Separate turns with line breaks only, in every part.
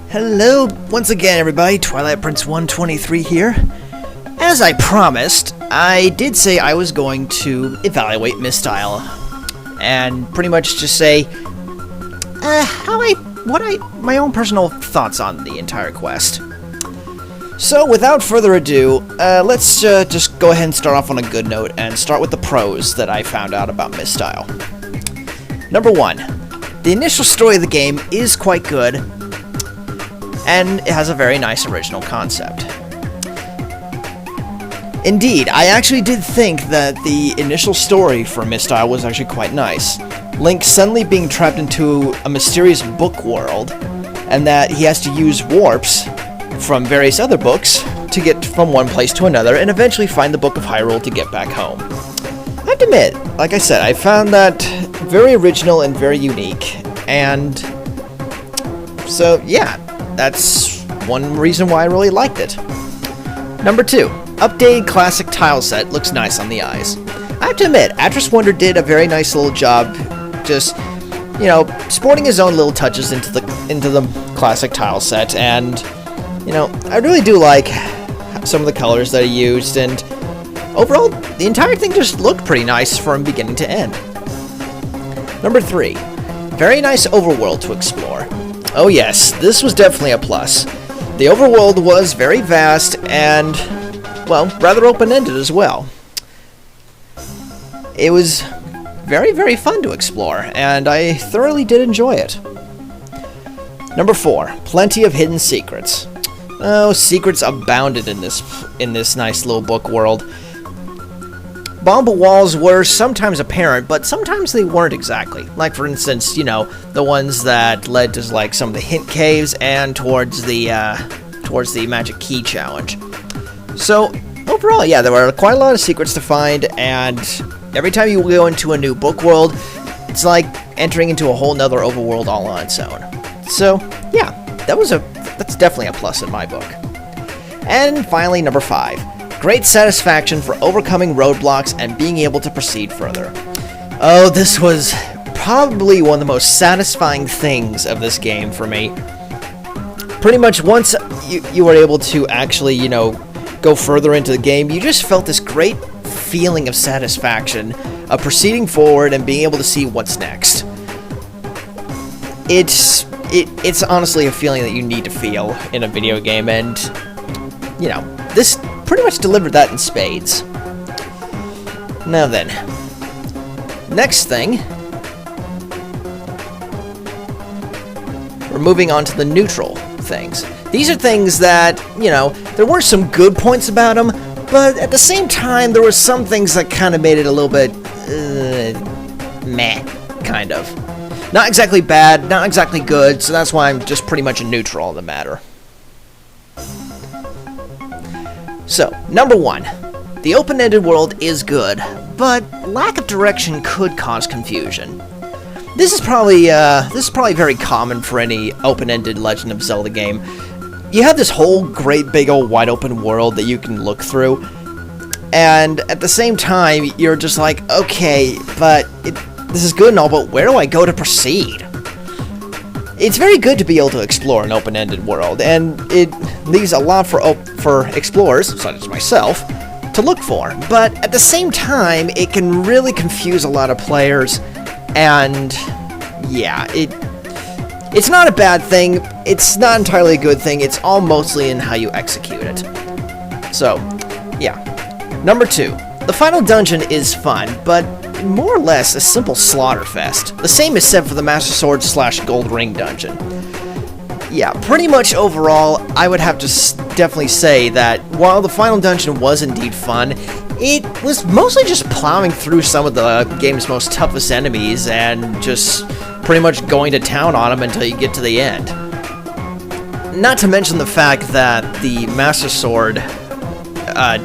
Hello, once again everybody, Twilight Prince 123 here. As I promised, I did say I was going to evaluate Myst and pretty much just say my own personal thoughts on the entire quest. So without further ado, let's just go ahead and start off on a good note and start with the pros that I found out about Myst. Number 1, the initial story of the game is quite good, and it has a very nice original concept. Indeed, I actually did think that the initial story for Myst was actually quite nice. Link suddenly being trapped into a mysterious book world, and that he has to use warps from various other books to get from one place to another and eventually find the Book of Hyrule to get back home. I have to admit, like I said, I found that very original and very unique, and so yeah, that's one reason why I really liked it. Number 2, updated classic tileset looks nice on the eyes. I have to admit, Atlas Wonder did a very nice little job, just, you know, sporting his own little touches into the classic tileset, and, you know, I really do like some of the colors that he used, and overall, the entire thing just looked pretty nice from beginning to end. Number 3, very nice overworld to explore. Oh yes, this was definitely a plus. The overworld was very vast and, well, rather open-ended as well. It was very, very fun to explore, and I thoroughly did enjoy it. Number 4, plenty of hidden secrets. Oh, secrets abounded in this nice little book world. Bombable walls were sometimes apparent, but sometimes they weren't exactly. Like, for instance, you know, the ones that led to, like, some of the hint caves and towards the magic key challenge. So, overall, yeah, there were quite a lot of secrets to find, and every time you go into a new book world, it's like entering into a whole nother overworld all on its own. So, yeah, that's definitely a plus in my book. And finally, number 5. Great satisfaction for overcoming roadblocks and being able to proceed further. Oh, this was probably one of the most satisfying things of this game for me. Pretty much once you were able to actually, you know, go further into the game, you just felt this great feeling of satisfaction of proceeding forward and being able to see what's next. It's honestly a feeling that you need to feel in a video game, and, you know, this pretty much delivered that in spades. Now then, next thing, we're moving on to the neutral things. These are things that, you know, there were some good points about them, but at the same time, there were some things that kind of made it a little bit, meh, kind of. Not exactly bad, not exactly good, so that's why I'm just pretty much a neutral on the matter. So, number 1, the open-ended world is good, but lack of direction could cause confusion. This is probably very common for any open-ended Legend of Zelda game. You have this whole great big old wide open world that you can look through, and at the same time, you're just like, okay, but this is good and all, but where do I go to proceed? It's very good to be able to explore an open-ended world, and it leaves a lot for explorers, such as myself, to look for. But at the same time, it can really confuse a lot of players, and yeah, it's not a bad thing, it's not entirely a good thing, it's all mostly in how you execute it. So, yeah. Number 2, the final dungeon is fun, but more or less a simple slaughterfest. The same is said for the Master Sword / Gold Ring dungeon. Yeah, pretty much overall, I would have to definitely say that while the final dungeon was indeed fun, it was mostly just plowing through some of the game's most toughest enemies and just pretty much going to town on them until you get to the end. Not to mention the fact that the Master Sword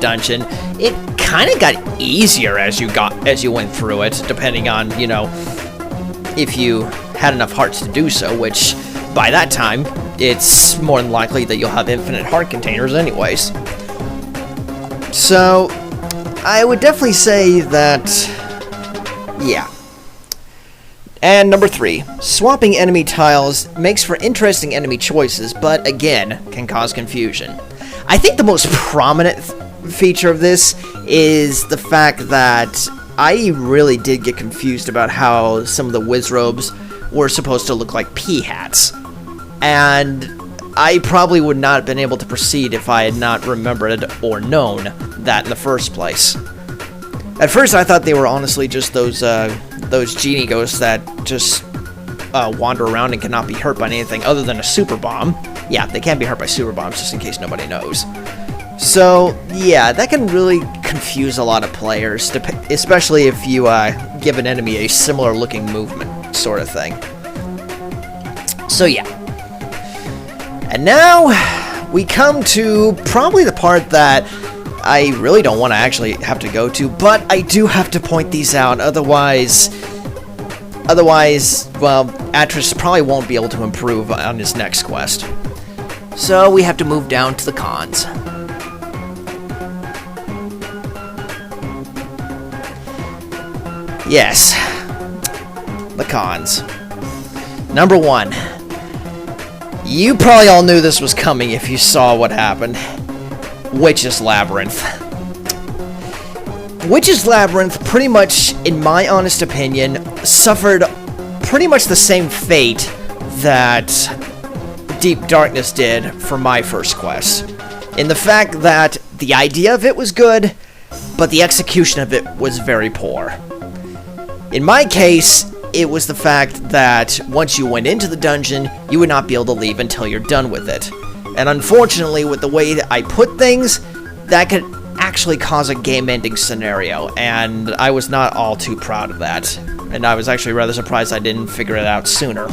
dungeon, it kind of got easier as you went through it, depending on, you know, if you had enough hearts to do so, which by that time it's more than likely that you'll have infinite heart containers anyways. So I would definitely say that, yeah, And number 3, swapping enemy tiles makes for interesting enemy choices, but again, can cause confusion. I think the most prominent feature of this is the fact that I really did get confused about how some of the Wizrobes were supposed to look like pea hats. And I probably would not have been able to proceed if I had not remembered or known that in the first place. At first I thought they were honestly just those genie ghosts that just wander around and cannot be hurt by anything other than a super bomb. Yeah, they can be hurt by super bombs, just in case nobody knows. So, yeah, that can really confuse a lot of players, especially if you give an enemy a similar looking movement sort of thing. So, yeah. And now we come to probably the part that I really don't want to actually have to go to, but I do have to point these out, otherwise, well, Atris probably won't be able to improve on his next quest. So we have to move down to the cons. Yes, the cons. Number 1. You probably all knew this was coming if you saw what happened. Witch's Labyrinth. Witch's Labyrinth, pretty much, in my honest opinion, suffered pretty much the same fate that Deep Darkness did for my first quest. In the fact that the idea of it was good, but the execution of it was very poor. In my case, it was the fact that once you went into the dungeon, you would not be able to leave until you're done with it. And unfortunately, with the way that I put things, that could actually cause a game-ending scenario, and I was not all too proud of that. And I was actually rather surprised I didn't figure it out sooner.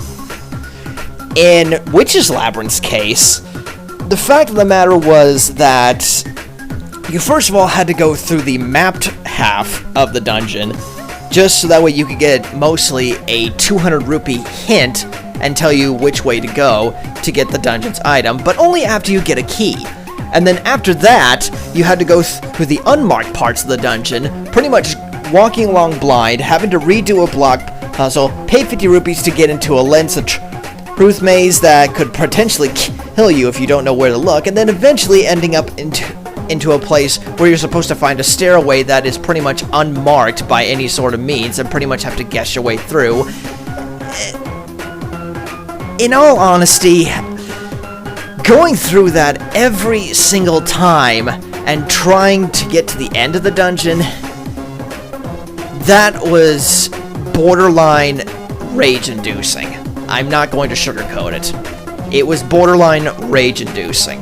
In Witch's Labyrinth's case, the fact of the matter was that you first of all had to go through the mapped half of the dungeon, just so that way you could get mostly a 200 rupee hint and tell you which way to go to get the dungeon's item, but only after you get a key. And then after that, you had to go through the unmarked parts of the dungeon, pretty much walking along blind, having to redo a block puzzle, pay 50 rupees to get into a lens of truth maze that could potentially kill you if you don't know where to look, and then eventually ending up into a place where you're supposed to find a stairway that is pretty much unmarked by any sort of means and pretty much have to guess your way through. In all honesty, going through that every single time and trying to get to the end of the dungeon, that was borderline rage-inducing. I'm not going to sugarcoat it. It was borderline rage-inducing.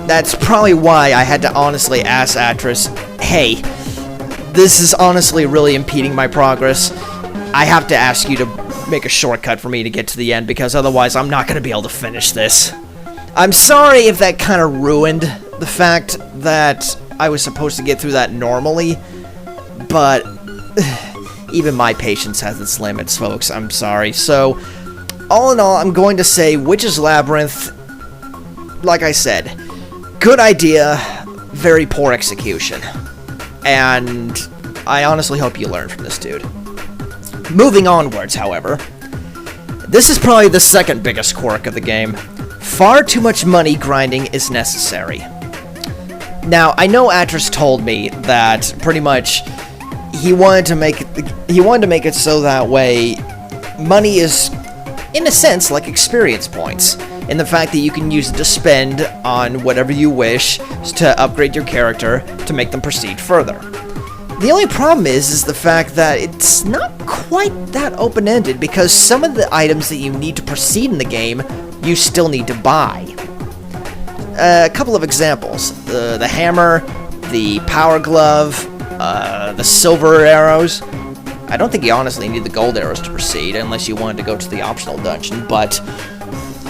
That's probably why I had to honestly ask Atris, hey, this is honestly really impeding my progress. I have to ask you to make a shortcut for me to get to the end, because otherwise I'm not going to be able to finish this. I'm sorry if that kind of ruined the fact that I was supposed to get through that normally, but even my patience has its limits, folks. I'm sorry. So, all in all, I'm going to say Witch's Labyrinth, like I said, good idea, very poor execution. And I honestly hope you learn from this dude. Moving onwards, however, this is probably the second biggest quirk of the game. Far too much money grinding is necessary. Now, I know Atris told me that pretty much he wanted to make it so that way money is, in a sense, like experience points, in the fact that you can use it to spend on whatever you wish to upgrade your character to make them proceed further. The only problem is the fact that it's not quite that open-ended, because some of the items that you need to proceed in the game, you still need to buy. A couple of examples. The hammer, the power glove, the silver arrows. I don't think you honestly need the gold arrows to proceed, unless you wanted to go to the optional dungeon, but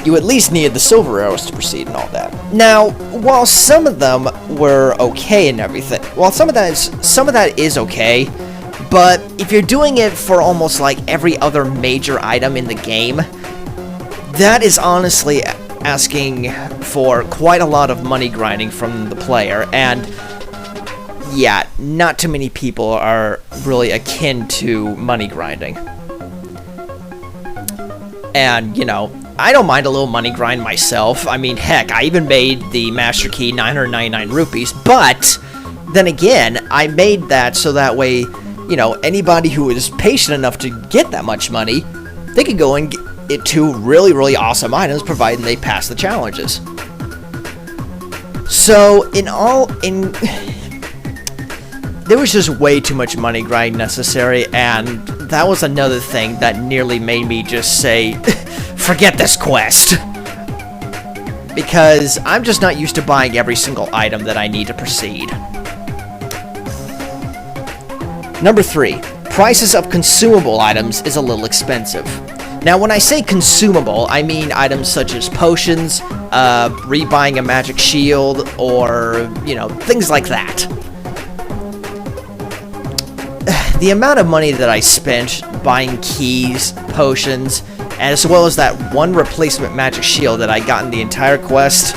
you at least needed the silver arrows to proceed and all that. Now, while some of them were okay and everything, some of that is okay, but if you're doing it for almost like every other major item in the game, that is honestly asking for quite a lot of money grinding from the player, and yeah, not too many people are really akin to money grinding. And, you know, I don't mind a little money grind myself. I mean, heck, I even made the Master Key 999 rupees, but then again, I made that so that way, you know, anybody who is patient enough to get that much money, they could go and get two really, really awesome items, provided they pass the challenges. So, there was just way too much money grind necessary, and that was another thing that nearly made me just say, forget this quest. Because I'm just not used to buying every single item that I need to proceed. Number 3, prices of consumable items is a little expensive. Now, when I say consumable, I mean items such as potions, rebuying a magic shield, or, you know, things like that. The amount of money that I spent buying keys, potions, as well as that one replacement magic shield that I got in the entire quest,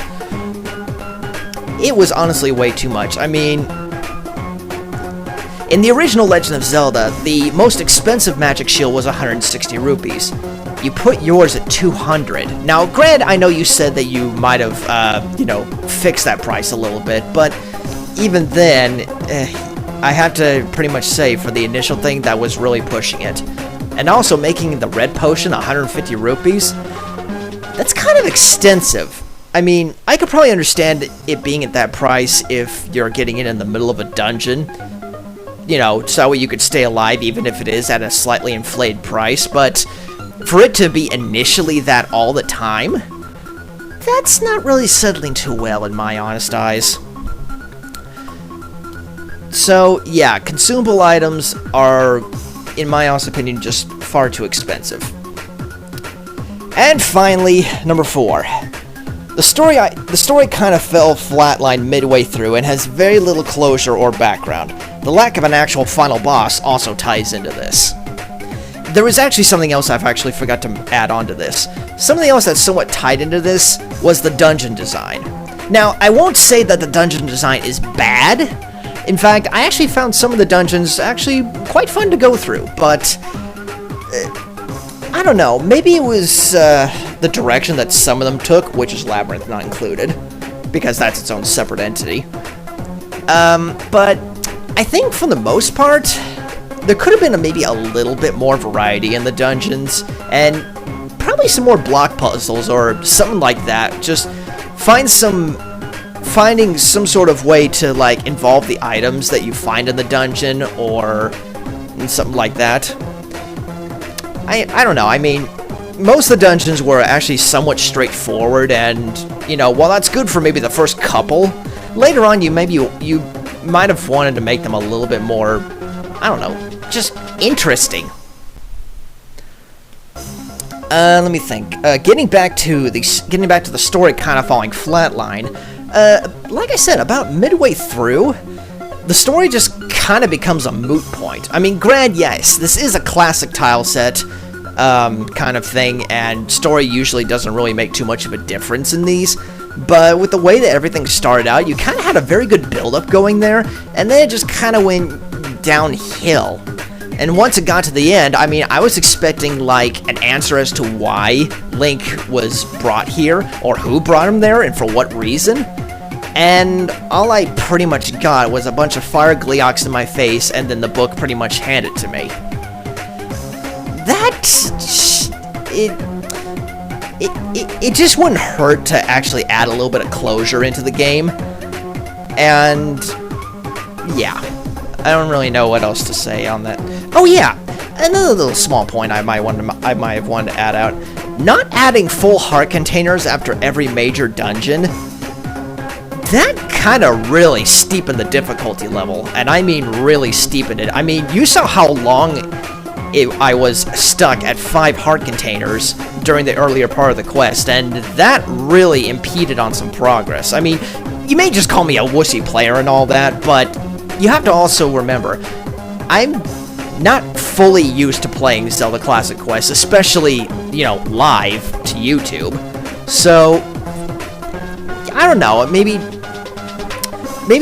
it was honestly way too much. I mean, in the original Legend of Zelda, the most expensive magic shield was 160 rupees. You put yours at 200. Now, granted, I know you said that you might have, you know, fixed that price a little bit, but even then, I have to pretty much say, for the initial thing, that was really pushing it. And also making the red potion 150 rupees, that's kind of extensive. I mean, I could probably understand it being at that price if you're getting it in the middle of a dungeon. You know, so that way you could stay alive even if it is at a slightly inflated price, but for it to be initially that all the time, that's not really settling too well in my honest eyes. So, yeah, consumable items are, in my honest opinion, just far too expensive. And finally, number 4. The story kind of fell flatline midway through and has very little closure or background. The lack of an actual final boss also ties into this. There was actually something else I've actually forgot to add on to this. Something else that's somewhat tied into this was the dungeon design. Now, I won't say that the dungeon design is bad. In fact, I actually found some of the dungeons actually quite fun to go through, but I don't know, maybe it was the direction that some of them took, which is Labyrinth not included, because that's its own separate entity. But I think for the most part, there could have been maybe a little bit more variety in the dungeons, and probably some more block puzzles or something like that. Just finding some sort of way to, like, involve the items that you find in the dungeon, or something like that. I don't know, I mean, most of the dungeons were actually somewhat straightforward, and, you know, while that's good for maybe the first couple, later on you might have wanted to make them a little bit more, I don't know, just interesting. Let me think. Getting back to the story kind of falling flatline, like I said, about midway through, the story just kind of becomes a moot point. I mean, granted, yes, this is a classic tile set kind of thing, and story usually doesn't really make too much of a difference in these, but with the way that everything started out, you kind of had a very good build-up going there, and then it just kind of went downhill. And once it got to the end, I mean, I was expecting, like, an answer as to why Link was brought here, or who brought him there, and for what reason. And all I pretty much got was a bunch of fire gleeoks in my face, and then the book pretty much handed to me. It just wouldn't hurt to actually add a little bit of closure into the game. And, yeah. I don't really know what else to say on that. Oh yeah, another little small point I might have wanted to add out. Not adding full heart containers after every major dungeon, that kind of really steepened the difficulty level, and I mean really steepened it. I mean, you saw how long I was stuck at 5 heart containers during the earlier part of the quest, and that really impeded on some progress. I mean, you may just call me a wussy player and all that, but you have to also remember, I'm not fully used to playing Zelda Classic Quest, especially, you know, live to YouTube. So, I don't know, maybe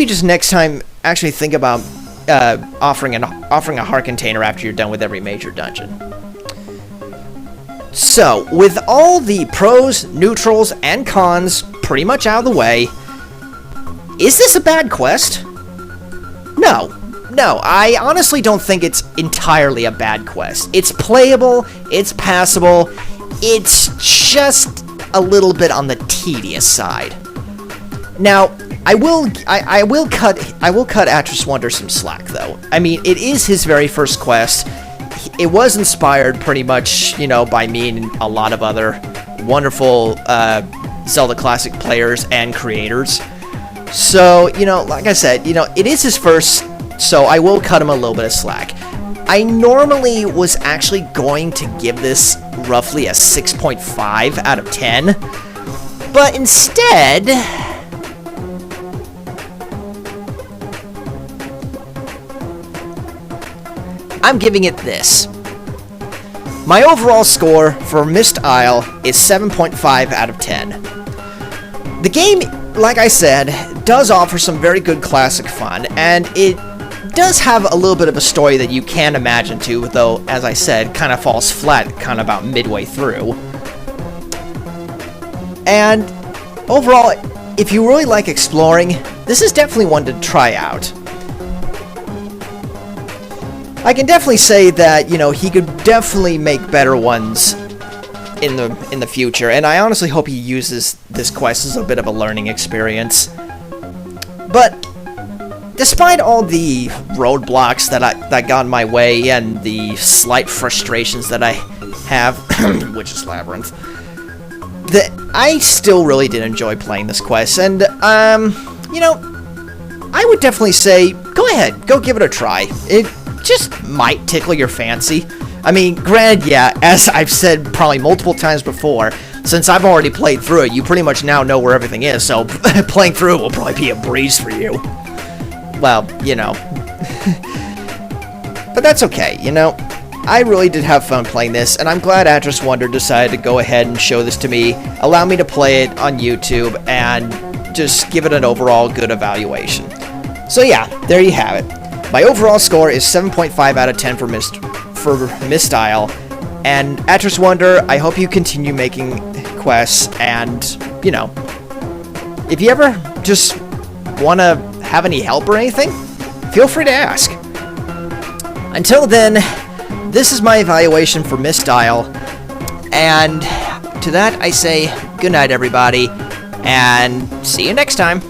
just next time actually think about offering a heart container after you're done with every major dungeon. So, with all the pros, neutrals, and cons pretty much out of the way, is this a bad quest? No, I honestly don't think it's entirely a bad quest. It's playable, it's passable, it's just a little bit on the tedious side. Now, I will cut Atris Wonder some slack, though. I mean, it is his very first quest. It was inspired pretty much, by me and a lot of other wonderful Zelda Classic players and creators. So, like I said, it is his first, so I will cut him a little bit of slack. I normally was actually going to give this roughly a 6.5 out of 10, but instead, I'm giving it this. My overall score for Myst Isle is 7.5 out of 10. The game, like I said, does offer some very good classic fun, and it does have a little bit of a story that you can imagine too, though, as I said, kind of falls flat kind of about midway through. And overall, if you really like exploring, this is definitely one to try out. I can definitely say that, he could definitely make better ones in the future, and I honestly hope he uses this quest as a bit of a learning experience. But despite all the roadblocks that got in my way and the slight frustrations that I have, which is Labyrinth, I still really did enjoy playing this quest, and I would definitely say go ahead, go give it a try. It just might tickle your fancy. I mean, granted, yeah, as I've said probably multiple times before, since I've already played through it, you pretty much now know where everything is, so playing through it will probably be a breeze for you. Well, But that's okay, I really did have fun playing this, and I'm glad Atris Wonder decided to go ahead and show this to me, allow me to play it on YouTube, and just give it an overall good evaluation. So yeah, there you have it. My overall score is 7.5 out of 10 for Myst Isle, and Atris Wonder, I hope you continue making quests, and, if you ever just want to have any help or anything, feel free to ask. Until then, this is my evaluation for Myst Isle, and to that I say goodnight everybody, and see you next time.